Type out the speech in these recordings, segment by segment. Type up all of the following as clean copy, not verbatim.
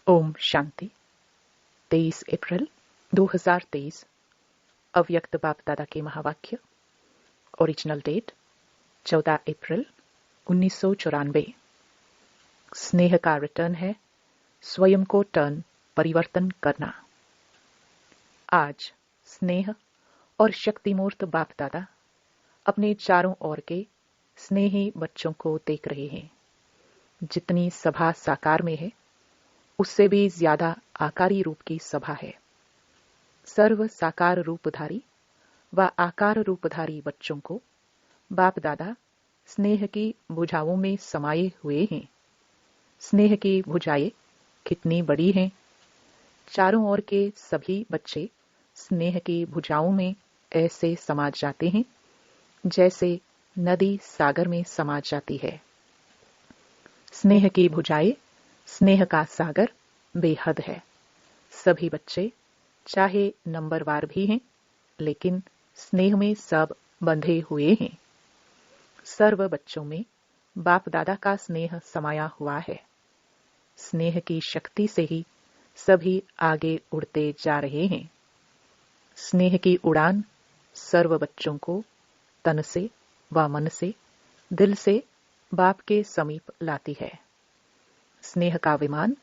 ओम शांति। 23 अप्रैल 2023 अव्यक्त बाप दादा के महावाक्य। ओरिजिनल डेट 14 अप्रैल 1994। स्नेह का रिटर्न है स्वयं को टर्न परिवर्तन करना। आज स्नेह और शक्तिमूर्त बाप दादा अपने चारों ओर के स्नेही बच्चों को देख रहे हैं। जितनी सभा साकार में है उससे भी ज्यादा आकारी रूप की सभा है। सर्व साकार रूपधारी व आकार रूपधारी बच्चों को बाप दादा स्नेह की भुजाओं में समाये हुए हैं। स्नेह की भुजाएं कितनी बड़ी हैं। चारों ओर के सभी बच्चे स्नेह की भुजाओं में ऐसे समा जाते हैं जैसे नदी सागर में समा जाती है। स्नेह की भुजाएं, स्नेह का सागर बेहद है। सभी बच्चे चाहे नंबरवार भी हैं, लेकिन स्नेह में सब बंधे हुए हैं। सर्व बच्चों में बाप दादा का स्नेह समाया हुआ है। स्नेह की शक्ति से ही सभी आगे उड़ते जा रहे हैं। स्नेह की उड़ान सर्व बच्चों को तन से व मन से, दिल से बाप के समीप लाती है। स्नेह का विमान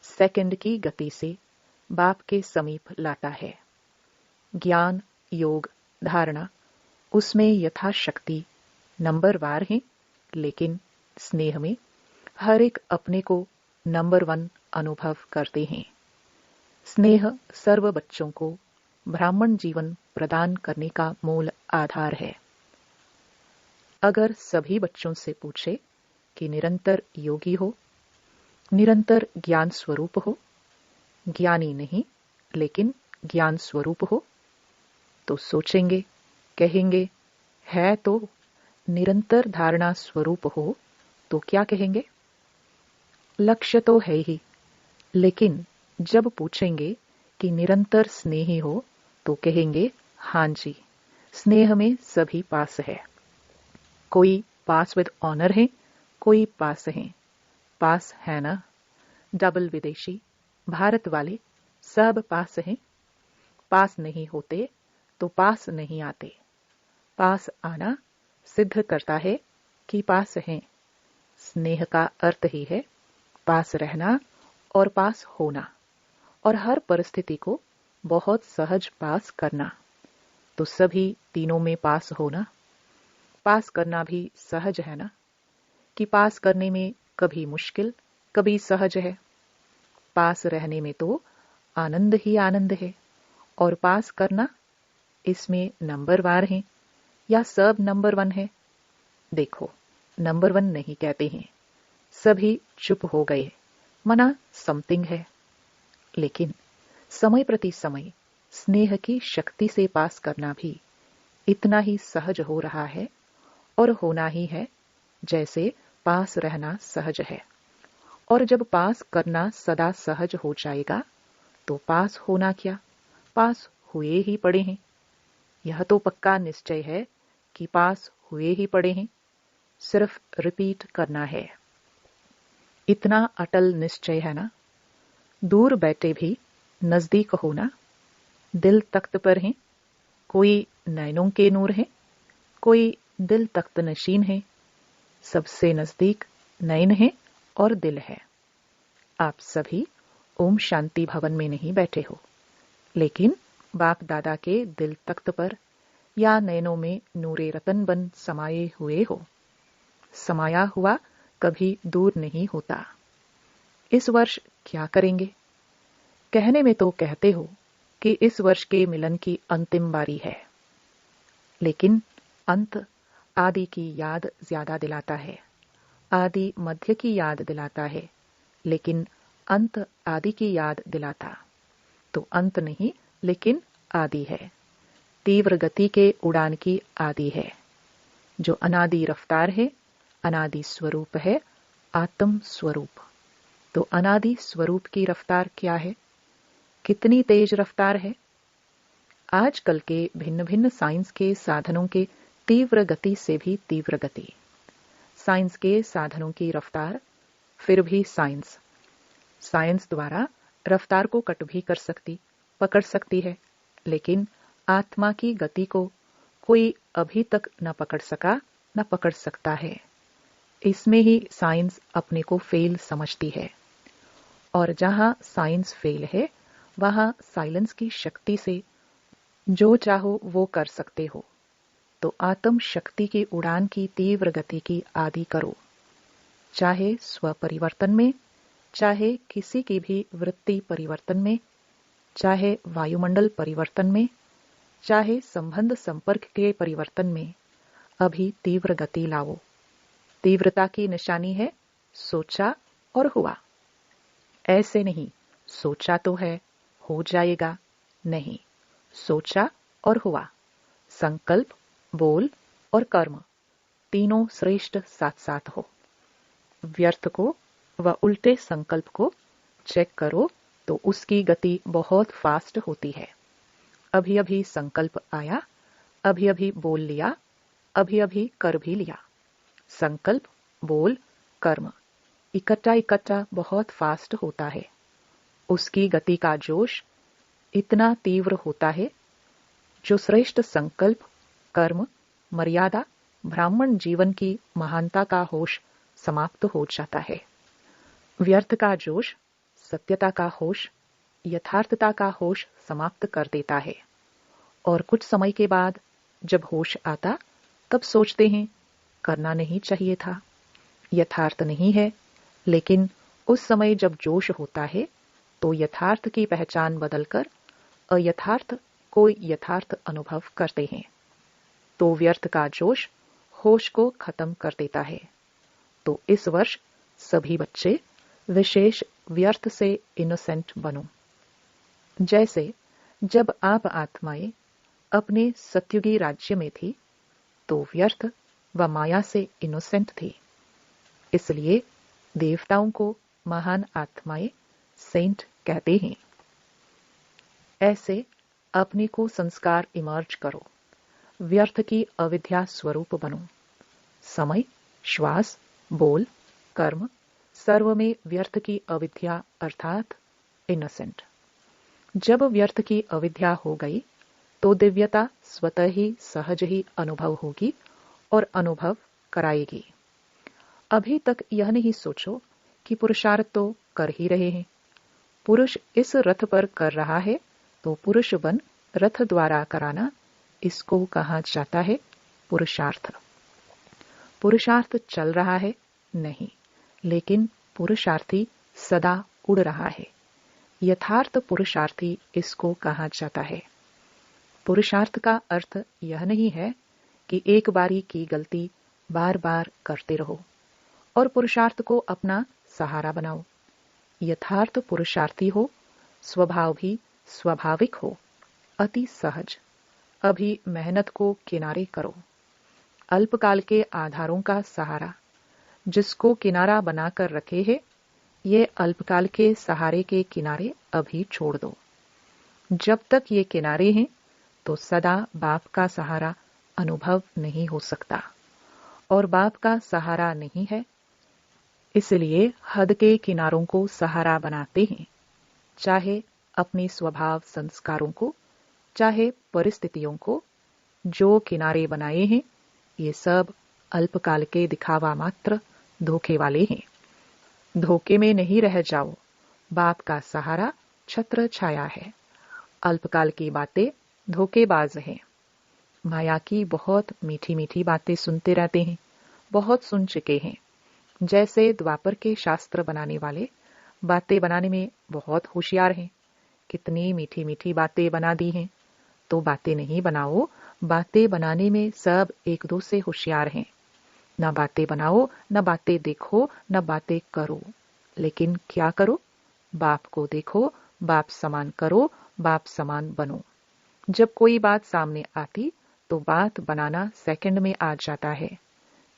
सेकंड की गति से बाप के समीप लाता है। ज्ञान, योग, धारणा उसमें यथाशक्ति नंबरवार है, लेकिन स्नेह में हर एक अपने को नंबर 1 अनुभव करते हैं। स्नेह सर्व बच्चों को ब्राह्मण जीवन प्रदान करने का मूल आधार है। अगर सभी बच्चों से पूछे कि निरंतर योगी हो, निरंतर ज्ञान स्वरूप हो, ज्ञानी नहीं लेकिन ज्ञान स्वरूप हो, तो सोचेंगे, कहेंगे है तो निरंतर धारणा स्वरूप हो तो क्या कहेंगे? लक्ष्य तो है ही, लेकिन जब पूछेंगे कि निरंतर स्नेही हो तो कहेंगे हां जी, स्नेह में सभी पास है। कोई पास विद ऑनर है, कोई पास है। पास है ना? डबल विदेशी, भारत वाले सब पास हैं। पास नहीं होते तो पास नहीं आते। पास आना सिद्ध करता है कि पास हैं। स्नेह का अर्थ ही है पास रहना और पास होना, और हर परिस्थिति को बहुत सहज पास करना। तो सभी तीनों में पास होना, पास करना भी सहज है ना? कि पास करने में कभी मुश्किल, कभी सहज है। पास रहने में तो आनंद ही आनंद है, और पास करना इसमें नंबरवार है या सब नंबर 1 है? देखो, नंबर 1 नहीं कहते हैं। सभी चुप हो गए, मना समथिंग है। लेकिन समय प्रति समय स्नेह की शक्ति से पास करना भी इतना ही सहज हो रहा है और होना ही है जैसे पास रहना सहज है। और जब पास करना सदा सहज हो जाएगा तो पास होना क्या, पास हुए ही पड़े हैं। यह तो पक्का निश्चय है कि पास हुए ही पड़े हैं, सिर्फ रिपीट करना है। इतना अटल निश्चय है ना? दूर बैठे भी नजदीक होना। दिल तख्त पर है, कोई नैनों के नूर है, कोई दिल तख्त नशीन है। सबसे नजदीक नैन है और दिल है। आप सभी ओम शांति भवन में नहीं बैठे हो, लेकिन बाप दादा के दिल तख्त पर या नैनों में नूरे रतन बन समाये हुए हो। समाया हुआ कभी दूर नहीं होता। इस वर्ष क्या करेंगे? कहने में तो कहते हो कि इस वर्ष के मिलन की अंतिम बारी है, लेकिन अंत आदि की याद ज्यादा दिलाता है। आदि मध्य की याद दिलाता है, लेकिन अंत आदि की याद दिलाता। तो अंत नहीं लेकिन आदि है। तीव्र गति के उड़ान की आदि है। जो अनादि रफ्तार है, अनादि स्वरूप है, आत्म स्वरूप। तो अनादि स्वरूप की रफ्तार क्या है? कितनी तेज रफ्तार है? आजकल के भिन्न भिन्न साइंस के साधनों के तीव्र गति से भी तीव्र गति। साइंस के साधनों की रफ्तार, फिर भी साइंस। साइंस द्वारा रफ्तार को कट भी पकड़ सकती है, लेकिन आत्मा की गति को कोई अभी तक न पकड़ सका, न पकड़ सकता है। इसमें ही साइंस अपने को फेल समझती है। और जहां साइंस फेल है, वहां साइलेंस की शक्ति से जो चाहो वो कर सकते हो। तो आत्म शक्ति की उड़ान की तीव्र गति की आदि करो, चाहे स्व परिवर्तन में, चाहे किसी की भी वृत्ति परिवर्तन में, चाहे वायुमंडल परिवर्तन में, चाहे संबंध संपर्क के परिवर्तन में, अभी तीव्र गति लाओ। तीव्रता की निशानी है सोचा और हुआ। ऐसे नहीं सोचा तो है, हो जाएगा, नहीं, सोचा और हुआ। संकल्प, बोल और कर्म तीनों श्रेष्ठ साथ साथ हो। व्यर्थ को व उल्टे संकल्प को चेक करो तो उसकी गति बहुत फास्ट होती है। अभी अभी संकल्प आया, अभी अभी बोल लिया, अभी अभी कर भी लिया। संकल्प, बोल, कर्म इकट्ठा बहुत फास्ट होता है। उसकी गति का जोश इतना तीव्र होता है, जो श्रेष्ठ संकल्प, कर्म, मर्यादा, ब्राह्मण जीवन की महानता का होश समाप्त हो जाता है। व्यर्थ का जोश सत्यता का होश, यथार्थता का होश समाप्त कर देता है। और कुछ समय के बाद जब होश आता, तब सोचते हैं करना नहीं चाहिए था, यथार्थ नहीं है। लेकिन उस समय जब जोश होता है, तो यथार्थ की पहचान बदलकर अयथार्थ को यथार्थ अनुभव करते हैं। तो व्यर्थ का जोश होश को खत्म कर देता है। तो इस वर्ष सभी बच्चे विशेष व्यर्थ से इनोसेंट बनो। जैसे जब आप आत्माएं अपने सत्युगी राज्य में थी, तो व्यर्थ व माया से इनोसेंट थी। इसलिए देवताओं को महान आत्माएं सेंट कहते हैं। ऐसे अपने को संस्कार इमर्ज करो, व्यर्थ की अविद्या स्वरूप बनो। समय, श्वास, बोल, कर्म सर्व में व्यर्थ की अविद्या अर्थात इनोसेंट। जब व्यर्थ की अविद्या हो गई, तो दिव्यता स्वतः ही सहज ही अनुभव होगी और अनुभव कराएगी। अभी तक यह नहीं सोचो कि पुरुषार्थ तो कर ही रहे हैं। पुरुष इस रथ पर कर रहा है, तो पुरुष बन रथ द्वारा कराना, इसको कहा जाता है पुरुषार्थ। पुरुषार्थ चल रहा है नहीं, लेकिन पुरुषार्थी सदा उड़ रहा है। यथार्थ पुरुषार्थी इसको कहा जाता है। पुरुषार्थ का अर्थ यह नहीं है कि एक बारी की गलती बार बार करते रहो और पुरुषार्थ को अपना सहारा बनाओ। यथार्थ पुरुषार्थी हो, स्वभाव भी स्वाभाविक हो, अति सहज। अभी मेहनत को किनारे करो। अल्पकाल के आधारों का सहारा जिसको किनारा बनाकर रखे है, ये अल्पकाल के सहारे के किनारे अभी छोड़ दो। जब तक ये किनारे हैं, तो सदा बाप का सहारा अनुभव नहीं हो सकता, और बाप का सहारा नहीं है, इसलिए हद के किनारों को सहारा बनाते हैं। चाहे अपने स्वभाव संस्कारों को, चाहे परिस्थितियों को, जो किनारे बनाए हैं, ये सब अल्पकाल के दिखावा मात्र, धोखे वाले हैं। धोखे में नहीं रह जाओ। बाप का सहारा छत्र छाया है। अल्पकाल की बातें धोखेबाज हैं। माया की बहुत मीठी मीठी बातें सुनते रहते हैं, बहुत सुन चुके हैं। जैसे द्वापर के शास्त्र बनाने वाले बातें बनाने में बहुत होशियार हैं। कितनी मीठी मीठी बातें बना दी हैं। तो बातें नहीं बनाओ, बातें बनाने में सब एक दो से होशियार हैं। न बातें बनाओ, न बातें देखो, न बातें करो, लेकिन क्या करो? बाप को देखो, बाप समान करो, बाप समान बनो। जब कोई बात सामने आती, तो बात बनाना सेकंड में आ जाता है,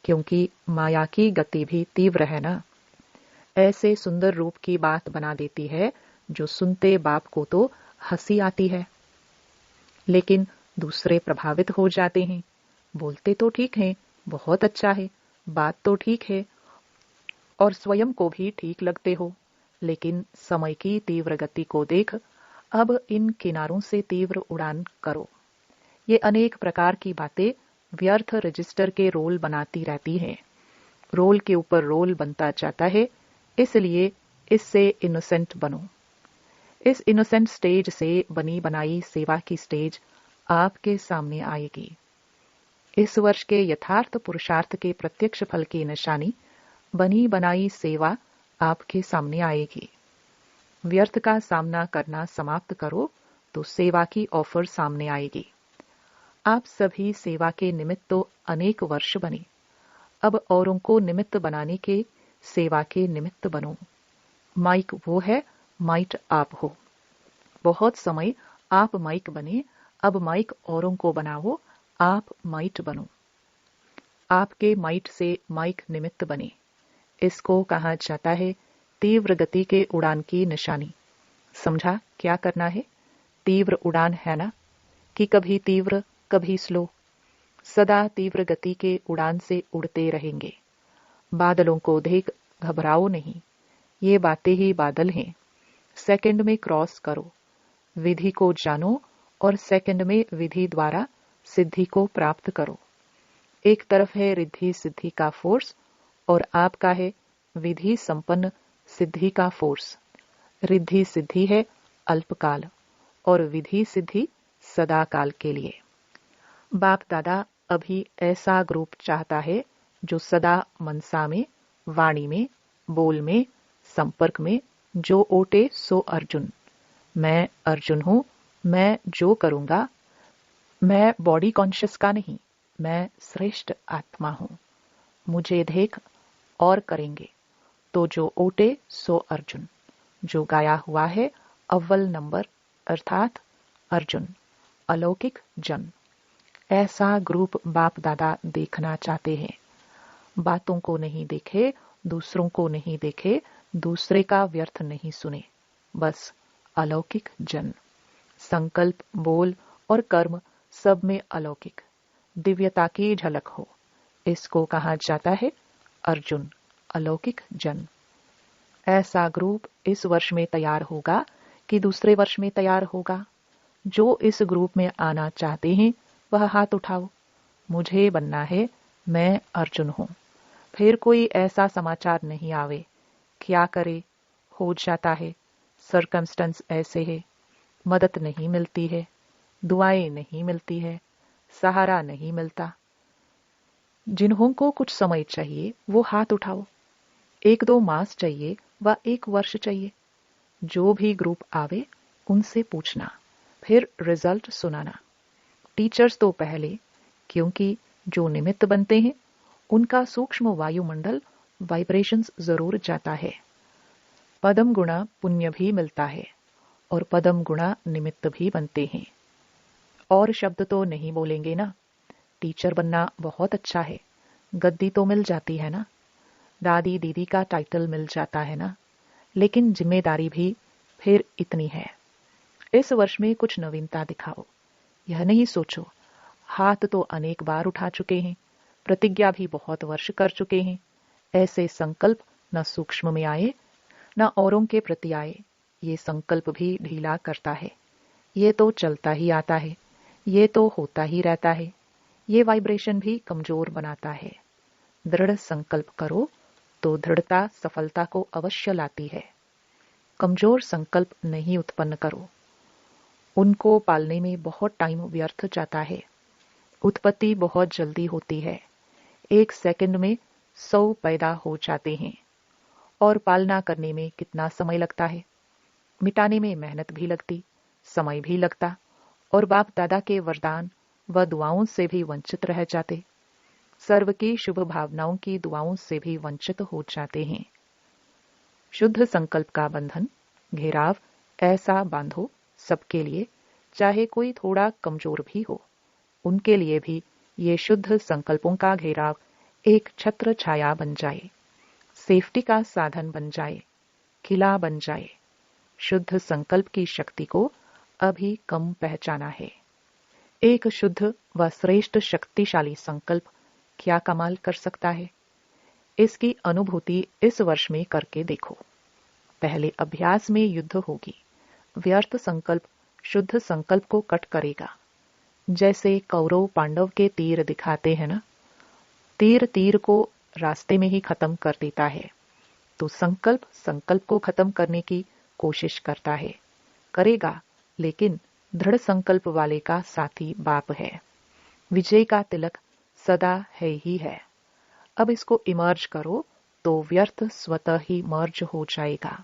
क्योंकि माया की गति भी तीव्र है ना। ऐसे सुंदर रूप की बात बना देती है, जो सुनते बाप को तो हंसी आती है, लेकिन दूसरे प्रभावित हो जाते हैं। बोलते तो ठीक है, बहुत अच्छा है, बात तो ठीक है, और स्वयं को भी ठीक लगते हो, लेकिन समय की तीव्र गति को देख अब इन किनारों से तीव्र उड़ान करो। ये अनेक प्रकार की बातें व्यर्थ रजिस्टर के रोल बनाती रहती हैं। रोल के ऊपर रोल बनता जाता है, इसलिए इससे इनोसेंट बनो। इस इनोसेंट स्टेज से बनी बनाई सेवा की स्टेज आपके सामने आएगी। इस वर्ष के यथार्थ पुरुषार्थ के प्रत्यक्ष फल की निशानी बनी बनाई सेवा आपके सामने आएगी। व्यर्थ का सामना करना समाप्त करो तो सेवा की ऑफर सामने आएगी। आप सभी सेवा के निमित्त तो अनेक वर्ष बने, अब औरों को निमित्त बनाने के सेवा के निमित्त बनो। माइक वो है, माइट आप हो। बहुत समय आप माइक बने, अब माइक औरों को बनाओ, आप माइट बनो। आपके माइट से माइक निमित्त बने। इसको कहा जाता है तीव्र गति के उड़ान की निशानी। समझा क्या करना है? तीव्र उड़ान है ना, कि कभी तीव्र कभी स्लो, सदा तीव्र गति के उड़ान से उड़ते रहेंगे। बादलों को देख घबराओ नहीं, ये बातें ही बादल हैं। सेकंड में क्रॉस करो, विधि को जानो और सेकंड में विधि द्वारा सिद्धि को प्राप्त करो। एक तरफ है रिद्धि सिद्धि का फोर्स और आपका है विधि संपन्न सिद्धि का फोर्स। रिद्धि सिद्धि है अल्पकाल और विधि सिद्धि सदा काल के लिए। बाप दादा अभी ऐसा ग्रुप चाहता है जो सदा मनसा में, वाणी में, बोल में, संपर्क में जो ओटे सो अर्जुन। मैं अर्जुन हूं, मैं जो करूंगा, मैं बॉडी कॉन्शियस का नहीं, मैं श्रेष्ठ आत्मा हूं। मुझे देख और करेंगे तो जो ओटे सो अर्जुन, जो गाया हुआ है अव्वल नंबर अर्थात अर्जुन, अलौकिक जन। ऐसा ग्रुप बाप दादा देखना चाहते हैं। बातों को नहीं देखे, दूसरों को नहीं देखे, दूसरे का व्यर्थ नहीं सुने, बस अलौकिक जन। संकल्प, बोल और कर्म सब में अलौकिक दिव्यता की झलक हो, इसको कहा जाता है अर्जुन, अलौकिक जन। ऐसा ग्रुप इस वर्ष में तैयार होगा कि दूसरे वर्ष में तैयार होगा? जो इस ग्रुप में आना चाहते हैं वह हाथ उठाओ। मुझे बनना है, मैं अर्जुन हूं। फिर कोई ऐसा समाचार नहीं आवे, क्या करे, हो जाता है, सरकमस्टेंस ऐसे है, मदद नहीं मिलती है, दुआएं नहीं मिलती है, सहारा नहीं मिलता। जिन्हों को कुछ समय चाहिए वो हाथ उठाओ। 1-2 मास चाहिए व 1 वर्ष चाहिए। जो भी ग्रुप आवे उनसे पूछना, फिर रिजल्ट सुनाना। टीचर्स तो पहले, क्योंकि जो निमित्त बनते हैं उनका सूक्ष्म वायुमंडल वाइब्रेशंस जरूर जाता है। पदम गुणा पुण्य भी मिलता है और पदम गुणा निमित्त भी बनते हैं। और शब्द तो नहीं बोलेंगे ना। टीचर बनना बहुत अच्छा है, गद्दी तो मिल जाती है ना, दादी दीदी का टाइटल मिल जाता है ना, लेकिन जिम्मेदारी भी फिर इतनी है। इस वर्ष में कुछ नवीनता दिखाओ। यह नहीं सोचो हाथ तो अनेक बार उठा चुके हैं, प्रतिज्ञा भी बहुत वर्ष कर चुके हैं। ऐसे संकल्प न सूक्ष्म में आए न औरों के प्रति आए। ये संकल्प भी ढीला करता है। ये तो चलता ही आता है, ये तो होता ही रहता है। ये वाइब्रेशन भी कमजोर बनाता है। दृढ़ संकल्प करो तो दृढ़ता सफलता को अवश्य लाती है। कमजोर संकल्प नहीं उत्पन्न करो, उनको पालने में बहुत टाइम व्यर्थ जाता है। उत्पत्ति बहुत जल्दी होती है, 1 सेकंड में 100 पैदा हो जाते हैं। और पालना करने में कितना समय लगता है, मिटाने में मेहनत भी लगती, समय भी लगता, और बाप दादा के वरदान व दुआओं से भी वंचित रह जाते। सर्व की शुभ भावनाओं की दुआओं से भी वंचित हो जाते हैं। शुद्ध संकल्प का बंधन, घेराव ऐसा बांधो सबके लिए, चाहे कोई थोड़ा कमजोर भी हो, उनके लिए भी ये शुद्ध संकल्पों का घेराव एक छत्र छाया बन जाए, सेफ्टी का साधन बन जाए, किला बन जाए। शुद्ध संकल्प की शक्ति को अभी कम पहचाना है। एक शुद्ध व श्रेष्ठ शक्तिशाली संकल्प क्या कमाल कर सकता है, इसकी अनुभूति इस वर्ष में करके देखो। पहले अभ्यास में युद्ध होगी। व्यर्थ संकल्प शुद्ध संकल्प को कट करेगा। जैसे कौरव पांडव के तीर दिखाते हैं ना, तीर तीर को रास्ते में ही खत्म कर देता है। तो संकल्प संकल्प को खत्म करने की कोशिश करता है, करेगा, लेकिन दृढ़ संकल्प वाले का साथी बाप है। विजय का तिलक सदा है ही है। अब इसको इमर्ज करो तो व्यर्थ स्वतः ही मर्ज हो जाएगा।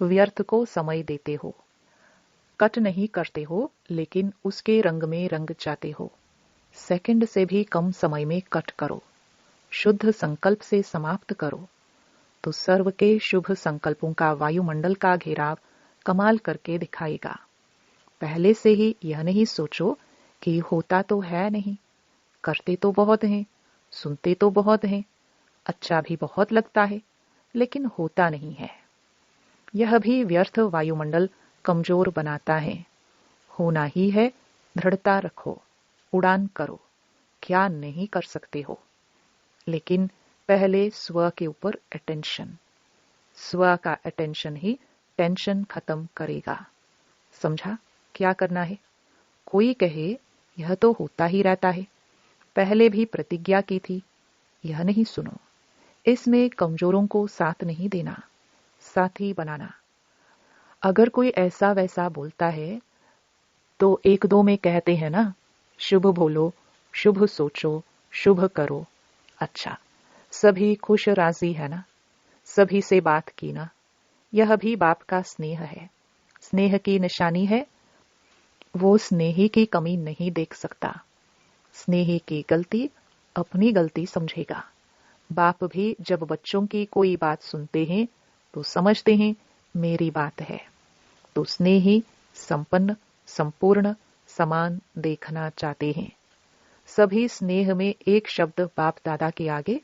व्यर्थ को समय देते हो, कट नहीं करते हो, लेकिन उसके रंग में रंग जाते हो। सेकंड से भी कम समय में कट करो, शुद्ध संकल्प से समाप्त करो, तो सर्व के शुभ संकल्पों का वायुमंडल का घेराव कमाल करके दिखाएगा। पहले से ही यह नहीं सोचो कि होता तो है नहीं, करते तो बहुत हैं, सुनते तो बहुत हैं, अच्छा भी बहुत लगता है, लेकिन होता नहीं है। यह भी व्यर्थ वायुमंडल कमजोर बनाता है। होना ही है, दृढ़ता रखो, उड़ान करो, क्या नहीं कर सकते हो। लेकिन पहले स्व के ऊपर अटेंशन, स्व का अटेंशन ही टेंशन खत्म करेगा। समझा क्या करना है? कोई कहे यह तो होता ही रहता है, पहले भी प्रतिज्ञा की थी, यह नहीं सुनो। इसमें कमजोरों को साथ नहीं देना, साथी बनाना। अगर कोई ऐसा वैसा बोलता है तो एक दो में कहते हैं ना, शुभ बोलो, शुभ सोचो, शुभ करो। अच्छा, सभी खुश राजी है ना, सभी से बात की ना, यह भी बाप का स्नेह है, स्नेह की निशानी है। वो स्नेही की कमी नहीं देख सकता, स्नेही की गलती अपनी गलती समझेगा। बाप भी जब बच्चों की कोई बात सुनते हैं तो समझते हैं मेरी बात है, तो स्नेही संपन्न, संपूर्ण, समान देखना चाहते हैं। सभी स्नेह में एक शब्द बाप दादा के आगे,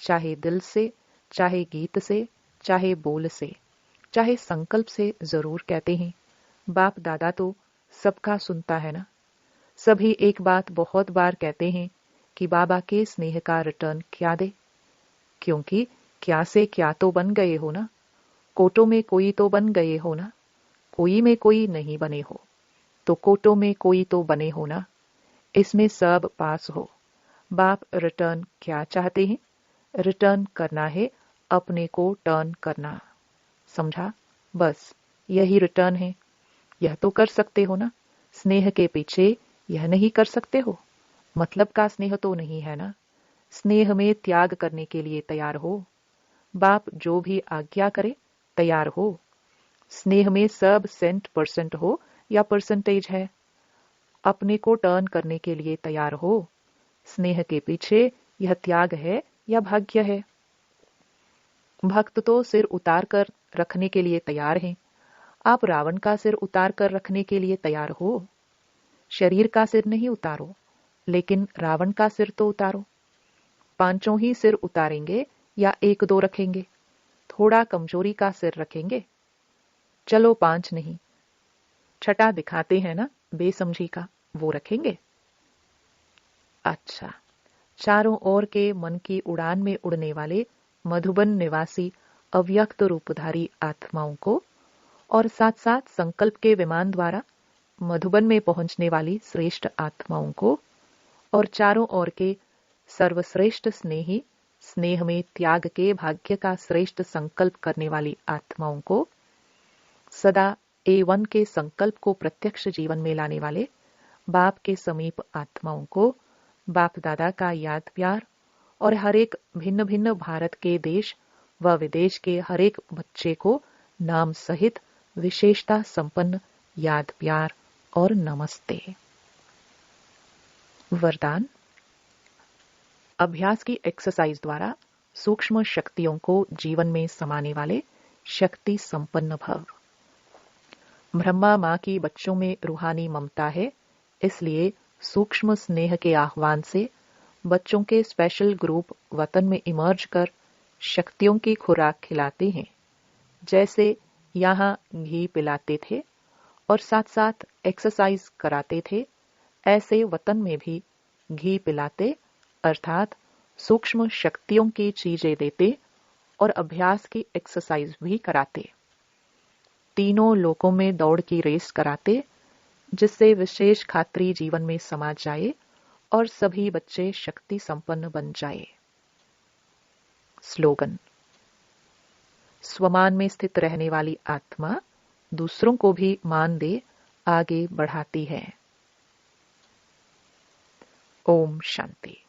चाहे दिल से, चाहे गीत से, चाहे बोल से, चाहे संकल्प से जरूर कहते हैं। बाप दादा तो सबका सुनता है ना। सभी एक बात बहुत बार कहते हैं कि बाबा के स्नेह का रिटर्न क्या दे, क्योंकि क्या से क्या तो बन गए हो ना, कोटों में कोई तो बन गए हो ना, कोई में कोई नहीं बने हो, तो कोटों में कोई तो बने हो ना, इसमें सब पास हो। बाप रिटर्न क्या चाहते हैं? रिटर्न करना है, अपने को टर्न करना। समझा? बस यही रिटर्न है। यह तो कर सकते हो ना, स्नेह के पीछे यह नहीं कर सकते हो, मतलब का स्नेह तो नहीं है ना। स्नेह में त्याग करने के लिए तैयार हो, बाप जो भी आज्ञा करे तैयार हो। स्नेह में सब 100% हो या परसेंटेज है, अपने को टर्न करने के लिए तैयार हो। स्नेह के पीछे यह त्याग है या भाग्य है। भक्त तो सिर उतार कर रखने के लिए तैयार हैं। आप रावण का सिर उतार कर रखने के लिए तैयार हो। शरीर का सिर नहीं उतारो, लेकिन रावण का सिर तो उतारो। पांचों ही सिर उतारेंगे या एक दो रखेंगे? थोड़ा कमजोरी का सिर रखेंगे। चलो 5 नहीं, छठा दिखाते हैं ना बेसमझी का, वो रखेंगे। अच्छा, चारों ओर के मन की उड़ान में उड़ने वाले मधुबन निवासी अव्यक्त रूपधारी आत्माओं को, और साथ साथ संकल्प के विमान द्वारा मधुबन में पहुंचने वाली श्रेष्ठ आत्माओं को, और चारों ओर के सर्वश्रेष्ठ स्नेही, स्नेह में त्याग के भाग्य का श्रेष्ठ संकल्प करने वाली आत्माओं को, सदा A1 के संकल्प को प्रत्यक्ष जीवन में लाने वाले बाप के समीप आत्माओं को, बाप दादा का याद प्यार, और हर एक भिन्न भिन्न भारत के देश व विदेश के हर एक बच्चे को नाम सहित विशेषता संपन्न याद प्यार और नमस्ते। वरदान। अभ्यास की एक्सरसाइज द्वारा सूक्ष्म शक्तियों को जीवन में समाने वाले शक्ति संपन्न भव। ब्रह्मा माँ की बच्चों में रूहानी ममता है, इसलिए सूक्ष्म स्नेह के आह्वान से बच्चों के स्पेशल ग्रुप वतन में इमर्ज कर शक्तियों की खुराक खिलाते हैं। जैसे यहाँ घी पिलाते थे और साथ साथ एक्सरसाइज कराते थे, ऐसे वतन में भी घी पिलाते अर्थात सूक्ष्म शक्तियों की चीजें देते और अभ्यास की एक्सरसाइज भी कराते। तीनों लोकों में दौड़ की रेस कराते, जिससे विशेष खात्री जीवन में समा जाए और सभी बच्चे शक्ति संपन्न बन जाए। स्लोगन: स्वमान में स्थित रहने वाली आत्मा दूसरों को भी मान दे आगे बढ़ाती है। ओम शांति।